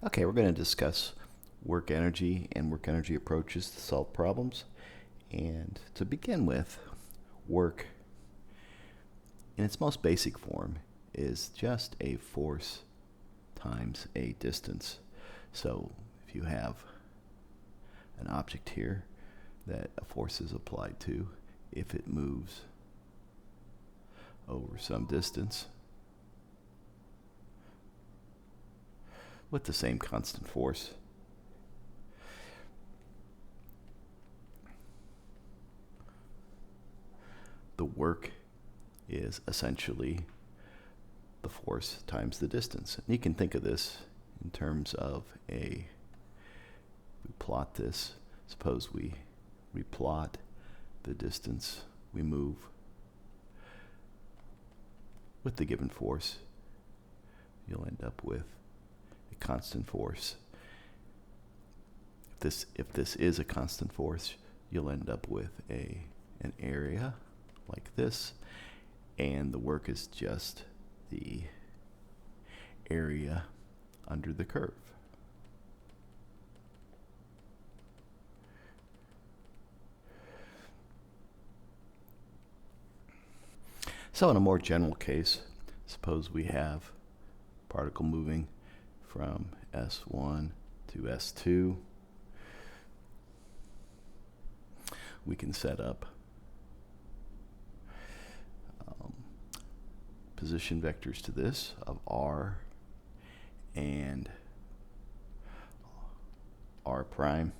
Okay, we're going to discuss work energy and work energy approaches to solve problems. And to begin with, work in its most basic form is just a force times a distance. So if you have an object here that a force is applied to, if it moves over some distance with the same constant force, the work is essentially the force times the distance. And you can think of this in terms of we plot this. Suppose we plot the distance we move with the given force. You'll end up with a constant force. If this is a constant force, you'll end up with an area like this, and the work is just the area under the curve. So in a more general case, suppose we have a particle moving from S1 to S2. We can set up position vectors to this of r and r prime.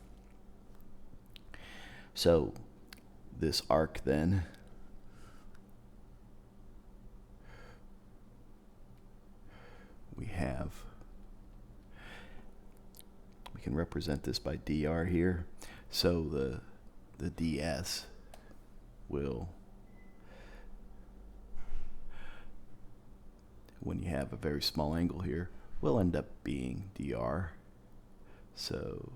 So this arc then we can represent this by dr here. So the ds will, when you have a very small angle here, will end up being dr. So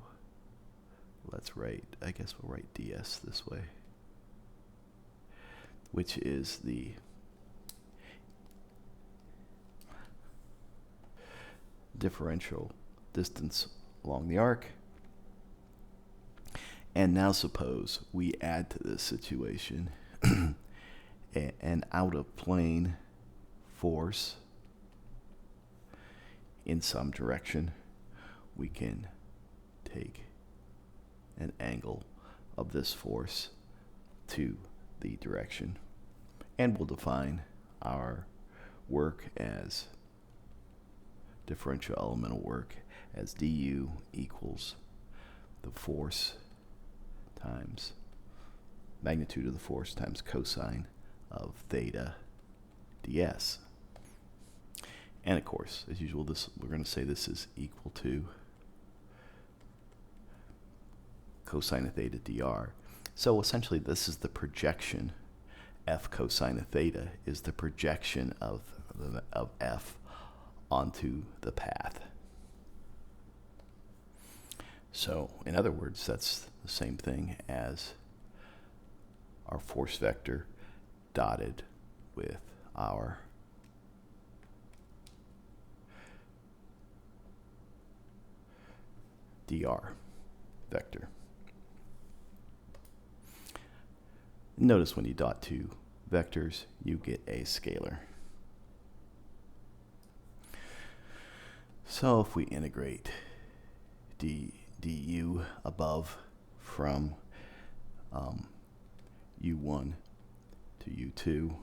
let's write, I guess we'll write ds this way, which is the differential distance along the arc. And now suppose we add to this situation an out of plane force in some direction. We can take an angle of this force to the direction, and we'll define our work as differential elemental work as du equals the force times magnitude of the force times cosine of theta ds. And of course, as usual, we're going to say this is equal to cosine of theta dr. So essentially this is the projection. F cosine of theta is the projection of f onto the path. So in other words, that's the same thing as our force vector dotted with our dr vector. Notice when you dot two vectors, you get a scalar. So if we integrate du above from u1 to u2,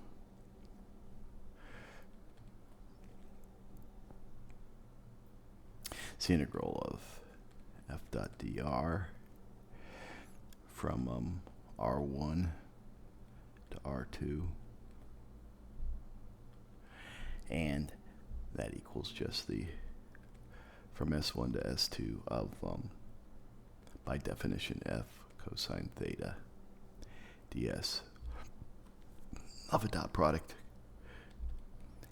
it's the integral of f dot dr from r1 to r2, and that equals just the from S1 to S2 of, by definition, f cosine theta ds of a dot product.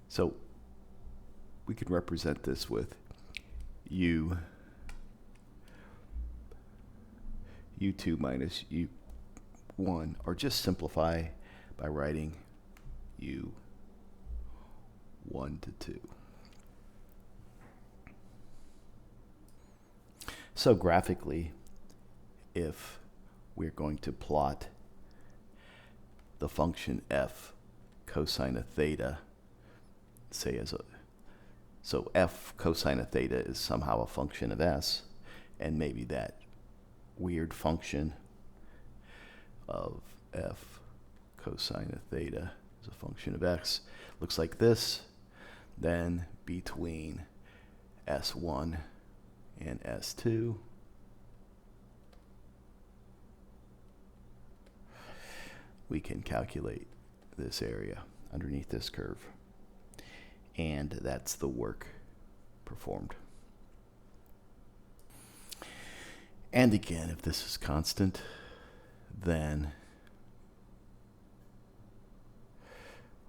So we can represent this with u2 minus u1, or just simplify by writing u1 to 2. So graphically, if we're going to plot the function f cosine of theta, say so f cosine of theta is somehow a function of s, and maybe that weird function of f cosine of theta is a function of x, looks like this, then between s1 and s2, we can calculate this area underneath this curve. And that's the work performed. And again, if this is constant, then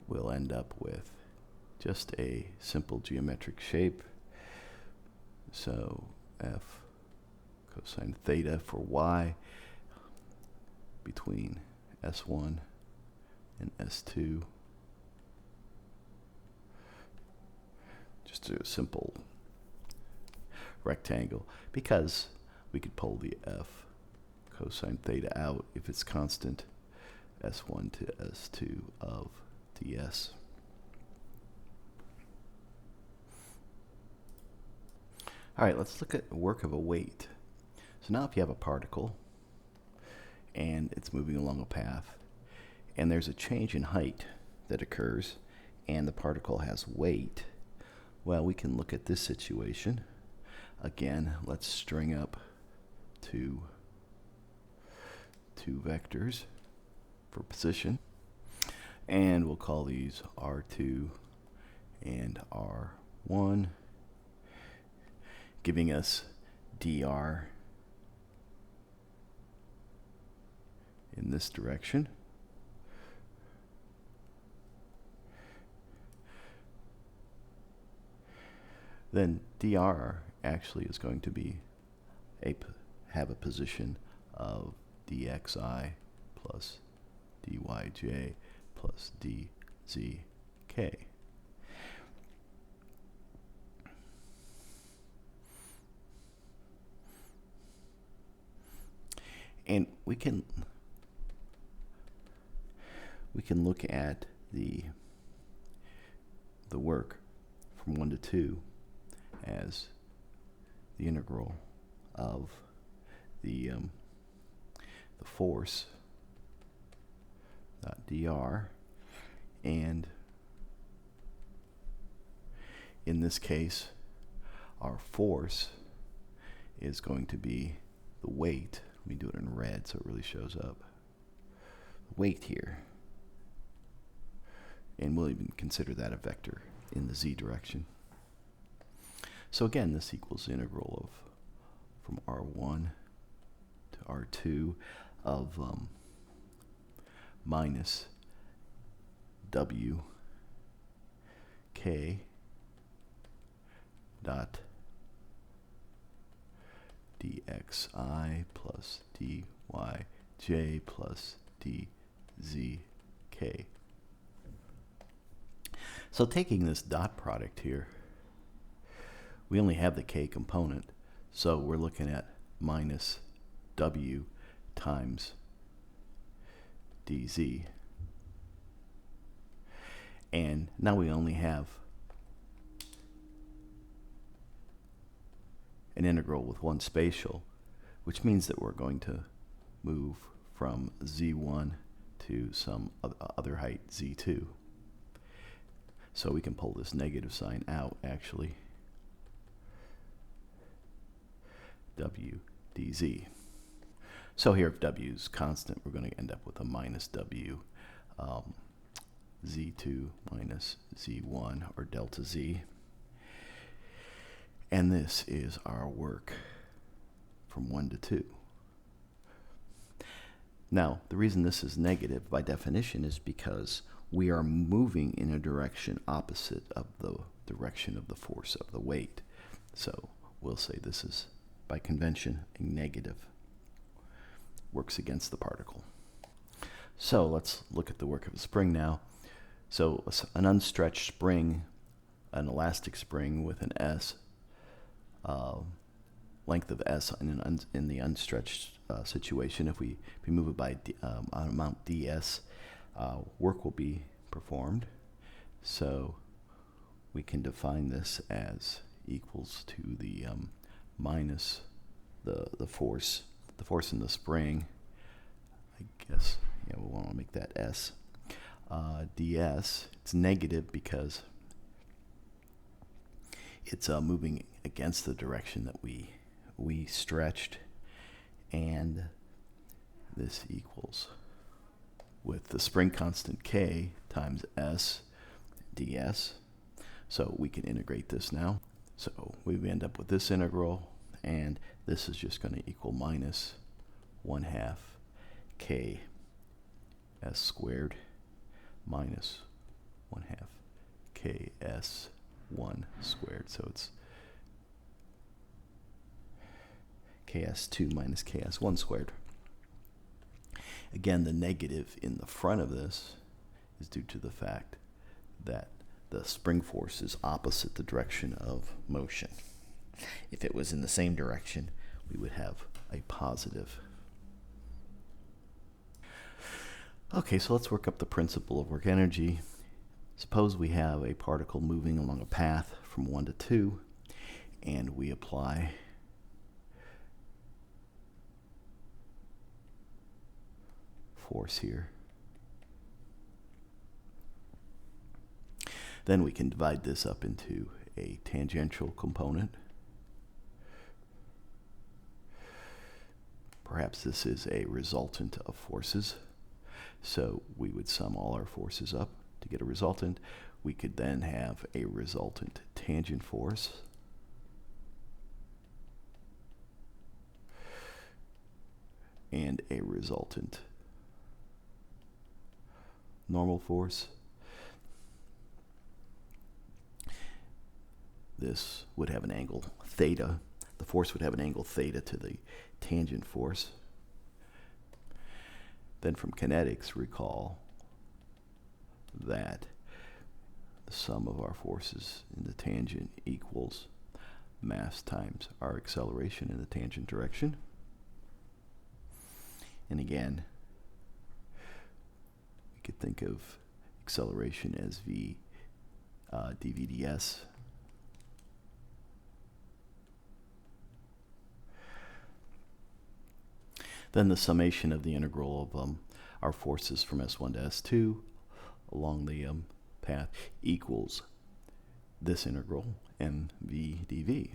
we'll end up with just a simple geometric shape. So f cosine theta for y between s1 and s2. Just a simple rectangle, because we could pull the f cosine theta out if it's constant, s1 to s2 of ds. All right, let's look at the work of a weight. So now if you have a particle and it's moving along a path, and there's a change in height that occurs, and the particle has weight, well, we can look at this situation. Again, let's string up two vectors for position, and we'll call these R2 and R1, giving us dr in this direction. Then dr actually is going to be have a position of dxi plus dyj plus dzk. And we can look at the work from 1 to 2 as the integral of the force dot dr, and in this case our force is going to be the weight. Let me do it in red so it really shows up. Weight here. And we'll even consider that a vector in the z direction. So again, this equals the integral of from R1 to R2 of minus W K dot dxi plus dyj plus dzk. So taking this dot product here, we only have the k component, so we're looking at minus w times dz. And now we only have an integral with one spatial, which means that we're going to move from z1 to some other height z2. So we can pull this negative sign out, actually. W dz. So here, if w is constant, we're going to end up with a minus w z2 minus z1, or delta z. And this is our work from 1 to 2. Now, the reason this is negative by definition is because we are moving in a direction opposite of the direction of the force of the weight. So we'll say this is, by convention, a negative. Works against the particle. So let's look at the work of a spring now. So an unstretched spring, an elastic spring with an S, length of S in the unstretched situation. If we move it by amount ds, work will be performed. So we can define this as equals to the minus the force in the spring. I guess, yeah, we want to make that S. ds, it's negative because it's moving against the direction that we stretched, and this equals, with the spring constant K times S ds. So we can integrate this now. So we end up with this integral, and this is just going to equal minus 1/2 K S squared minus 1/2 KS1 squared. So it's KS2 minus KS1 squared. Again, the negative in the front of this is due to the fact that the spring force is opposite the direction of motion. If it was in the same direction, we would have a positive. Okay, so let's work up the principle of work energy. Suppose we have a particle moving along a path from 1 to 2, and we apply force here. Then we can divide this up into a tangential component. Perhaps this is a resultant of forces. So we would sum all our forces up to get a resultant. We could then have a resultant tangent force. And a resultant normal force. This would have an angle theta. The force would have an angle theta to the tangent force. Then from kinetics, recall that the sum of our forces in the tangent equals mass times our acceleration in the tangent direction. And again, we could think of acceleration as v dv ds. Then the summation of the integral of our forces from S1 to S2 along the path equals this integral mv dv.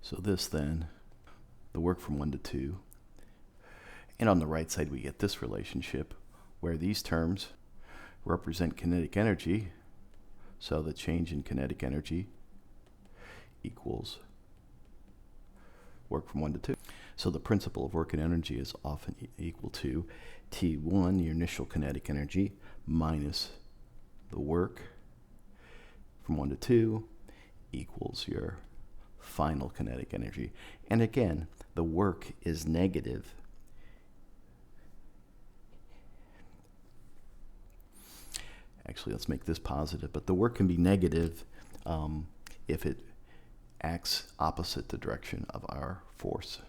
So this then, the work from 1 to 2, and on the right side we get this relationship where these terms represent kinetic energy, so the change in kinetic energy equals work from 1 to 2. So the principle of work and energy is often equal to T1, your initial kinetic energy, minus the work from 1 to 2 equals your final kinetic energy. And again, the work is negative. Actually, let's make this positive, but the work can be negative if it acts opposite the direction of our force.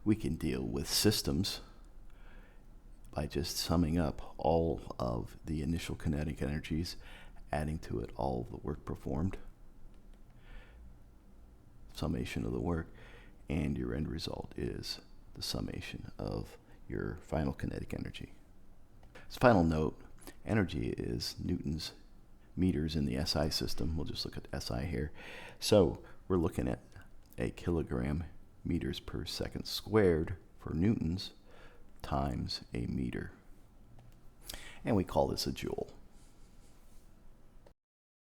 We can deal with systems by just summing up all of the initial kinetic energies, adding to it all the work performed, summation of the work, and your end result is the summation of your final kinetic energy. As a final note, energy is Newton's meters in the SI system. We'll just look at SI here. So we're looking at a kilogram meters per second squared for newtons times a meter. And we call this a joule.